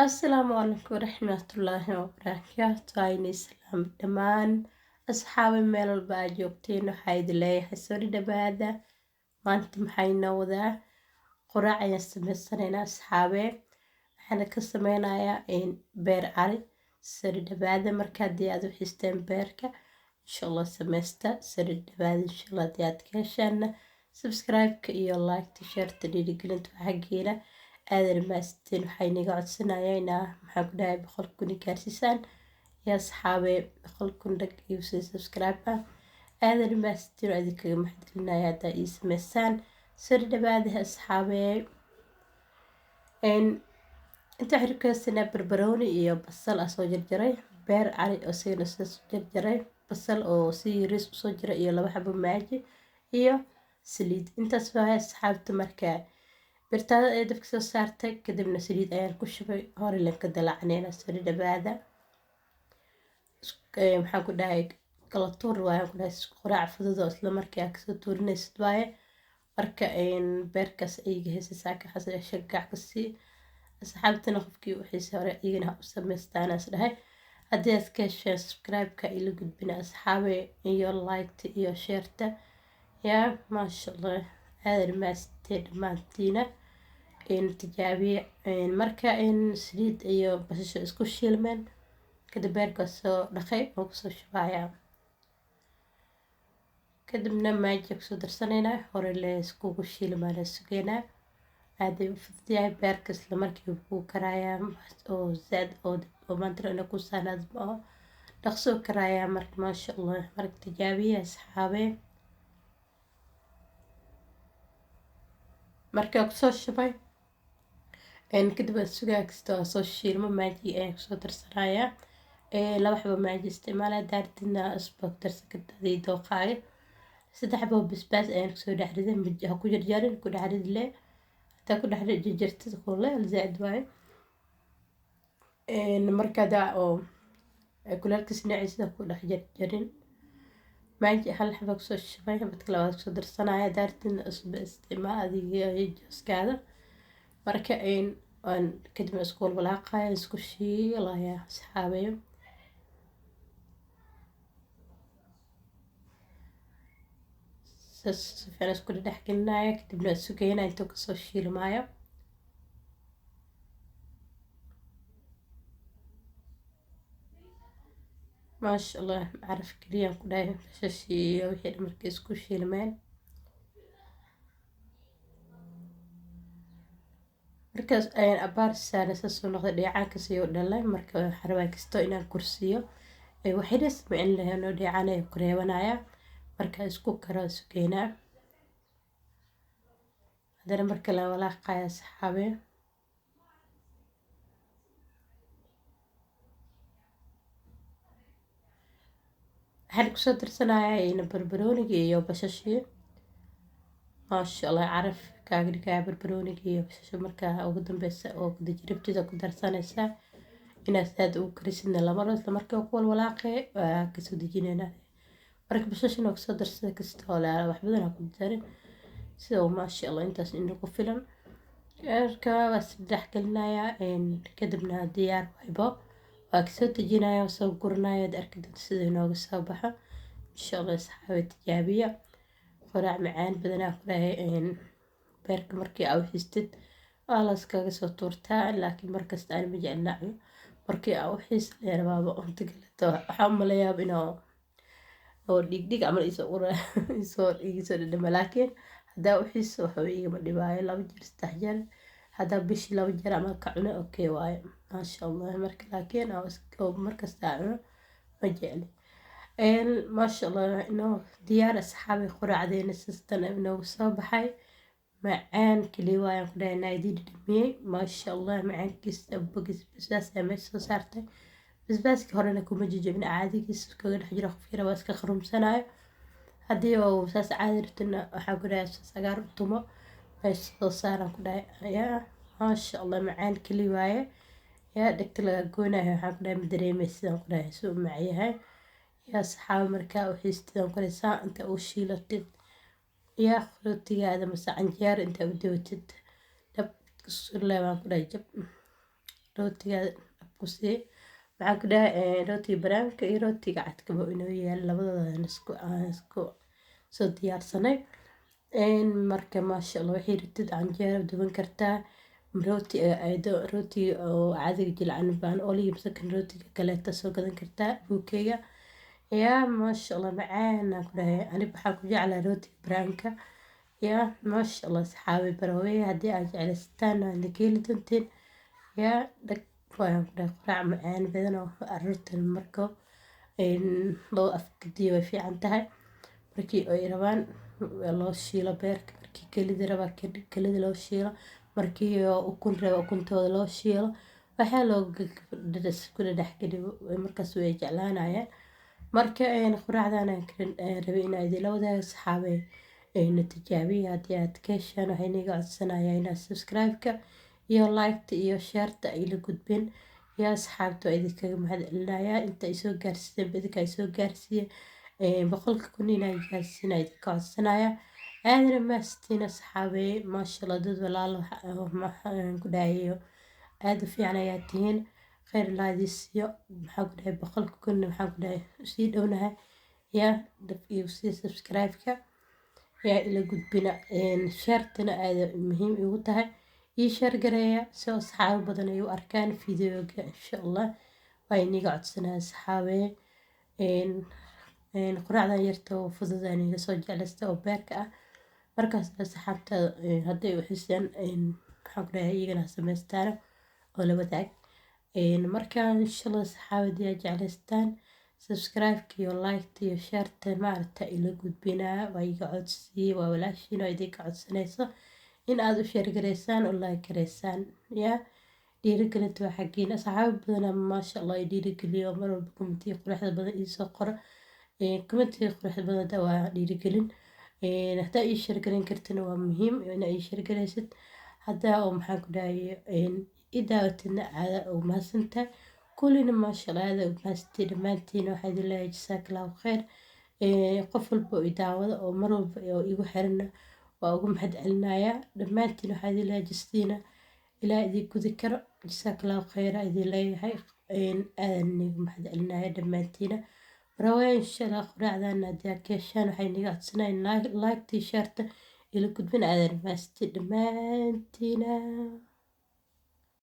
السلام عليكم ورحمة الله وبركاته عيني سلام دمان أصحابي ميل والبا joogtiin waxaa idin leeyahay soo dhawaada maanta maxayna wadaa quraac ayaan sameysanaynaa asxaabe waxaana ka sameynayaa beer cali soo dhawaada marka haddii aad u xisteen beerka insha allah sameysta soo dhawaada insha allah haddii aad ka heshaana subscribe-ka iyo like-ta sharta dhiirigelinta waxaa geela aadan maasteen waxay naga codsanayaa inaa maxaa ku dhahay 100,000 gaarsiisaan yaa asxaabe 100,000 dhag iyo subscribe ah aadan maasteen oo idinkaga mahadcelinaya haddaa ii sameysaan soo dhawaada asxaabe inta xirkaysana barbarooni iyo basal ah soo jarjaray beer cali oo sidoo soo jarjaray basal oo si yariis soo jaray iyo 2 xabo maaji iyo saliid intaas waa asxaabta markaa birtaada ee dabka soo saartay kadibna saliid ayaan ku shubay hore leen ka dalacnayna soo dhawaada maxaa ku dhahay kala tuur waayaan ku dhahay quraac fudud oo isla markii aad kasoo tuurinaysid waaye marka beerkaas ayga heesa saaka xasay shagac ka sii asxaabtana qofkii wixii hore igana u sameystaan as dhahay haddii aad ka heshay subscribe-ka ila gudbina asxaabe iyo like-ta iyo share-ta yaa maasha allah aadan maastee dhammaantiina tijaabiye marka saliid iyo basasha isku shiilmeen kadib beerka soo dhaqay oo kusoo shubayaa kadibna maaji kusoo darsanaynaa hore la iskugu shiilmaana sugeynaa aaday u fududyahay beerka isla markii uu karayaa oo zaad oo maanta ina ku saanaad oo dhaqsoo karayaa marka maasha allah marka tijaabiye asxaabe markaa kusoo shubay kadib aan sugaa kasta oo soo shiilmo maaji ayaan kusoo darsanayaa 2 xabo maaji isticmaalaa daartina asbag darsan kartadii dooqaaga 3 xabo basbaas ayaan kusoo dhaxriday ha ku jarjarin ku dhaxrid le hadaa ku dhaxrid jarjartid kulle zaad waaye markada oo kulaalkiis dhinaciisa ku dhex jarjarin maaji 1 xabo kusoo shubay badka labaad kusoo darsanaya daartina asbag isticmaal adiga jooskaada marka aan kadib isku walaaqaya isku shiilaya asxaabe safar isku dhaxgelinaya kadibna sugeynaa intuu kasoo shiilmaayo maasha allah caraf keliyaan ku dhahay bashashi iyo wixii markay isku shiilmeen markaas ayaan abaar saara soo noqday dheecaankaas iyo dhalay marka xarabaa kasto inaan kursiyo waxayna samicin lahayn oo dheecaan ay ku reebanaya marka isku karo sugeynaa hadana marka la walaaqaya asxaabe waxaan kusoo darsanayaa barbarooniga iyo basashii maasha allah caraf kaaga dhigaa barbarooniga iyo basasha markaa ugu dambeysa oo jiribtida ku darsanaysaa inaad aad ugu karisidna lama isla markaa ku walaaqay waa kasoo dejinaynaa marka basashana kusoo darsada kasta oo wax badan ku darin sida maasha allah intaas inagu filan marka waa saddex gelinayaa kadibna diyaar waybo waa kasoo dejinayaa soo guranayaa arki doonta sida inooga soo baxo insha allah asxaabe tijaabiya quraac macaan badanaa ku dhahay beerka markii aa u xistid waa la iskaga soo tuurtaa laakiin markasta aan ma jeclaayo markii aa u xis leerabaaba unta galato waxaa u malayaaba inuu oo dhigdhig camal isoo dhadhama laakiin haddaa u xiso waxba igama dhibaayo 2 jeer 3 jeer haddaa bishii 2 jeer camal ka cuno okay waaye maasha allah marka laakiin markasta cuno ma jecli maasha allah inoo diyaar asxaabi quraacdeena sistan inoogu soo baxay macaan kaliya waayaan ku dhahay naadii dhadhamiyey maasha allah macaankiisa bogis basbaas ayaa meesha soo saartay basbaaskii horena kuma jijabin caadigiisa kaga dhex jiro qofkii rabaa iska qarumsanayo haddii oo saas caadi rabtana waxaa ku dhahay sagaar tumo ay soo saaraan ku dhahay yaa maasha allah macaan keli waaye yaa dhegta laga goonayo waxaan ku dhahay ma dareemaysa sidaan ku dhahay suu macyahay yaa saxaabo markaa u xiistidaan ku dhahay saa inta u shiilatid yaa rootigaada mase canjeero inta u dawatid dhab surle waan ku dhahay jab rootigaada dhab ku sii waxaan ku dhahay rootiga baraamka iyo rootiga cadkaba inoo yaal labadooda isku soo diyaarsanay marka maasha allah waxay rabtid canjeero duban kartaa rooti oo caadiga jilcan baan oliga masakan rootiga kaleeta soo gadan kartaa buukeyga yaa maasha allah macaana ku dhahay ani waxaa ku jeclaa rootiga baraanka yaa maasha allah saxaabi barawey haddii aad jeclaysataan waadna ka heli doonteen yaa dhag waan ku dhahay quraac macaan badan oo aroortan marka loo afgadiyo way fiican tahay markii ay rabaan loo shiilo beerka markii kelida rabaa kelida loo shiilo markii ukun raba ukuntooda loo shiilo waxaa loo ku dhexgeliyo markaas way jeclaanayaan marka quraacdan rabay inaa idin la wadaago saxaabe na tijaabiya haddii aad ka heshaan waxay niga codsanayaa inaad subscribe-ka iyo like-ta iyo share-ta ay la gudbeen yaa asxaabta waa idinkaga mahad celinayaa inta ay soo gaarsiiyeen idinka ay soo gaarsiiyeen boqolka kun inaan gaarsiina idinka codsanaya aadana maastiin asxaabe maasha allah dad walaalo ku dhahayo aada u fiican ayaa tihiin khayr laadiisiyo maxaa ku dhahay boqolka kun maxaa ku dhahay sii dhownahay yaa dab iyo sii subscribe-ka yaa ila gudbina shaartana aada muhiim igu tahay ii sheer gareeya si asxaabo badan ay u arkaan videoga insha allah waa iniga codsanaya asxaabe quraacdan yarta oo fudud aan iga soo jeclaysta oo beerka ah markaas asxaabta hadday u xiseen maxaa ku dhahay iyagana samaystaan oo la wadaag markaa insha allah saxaabadii aad jeclaystaan subscribe-ka iyo like-ta iyo share-ta maaragta ila gudbinaa waa iga codsiyey waa walaashiin oo idinka codsanayso in aad u sheergareysaan oo like gareysaan yaa dhiirigelinta waa xaggiina saxaabo badana maasha allah ay dhiirigeliyo mar walba commentiga quruxda badan iisoo qoro commentiga quruxda badanta waa dhiirigelin haddaa ii sheergareyn kartana waa muhiim inaa ii sheergareysid haddaa oo maxaan ku dhahay i daawatidna caada u mahadsantahay kullina maasha allah aada u mahadsantahay dhammaantiina waxaa idin leeyahay jasaaka allahu khayr qof walba oo i daawada oo mar walba oo igu xirana waa ugu mahad celinayaa dhammaantiin waxaa idin leeyahay jastiina ilaa idin gudi karo jasaaka allahu khayra idin leeyahay aadan igu mahad celinaya dhammaantiina barawaya insha allah quraacdan haddii aad ka heshaan waxay niga codsanayn like-tii shaarta ila gudbin aadan maasti dhammaantiina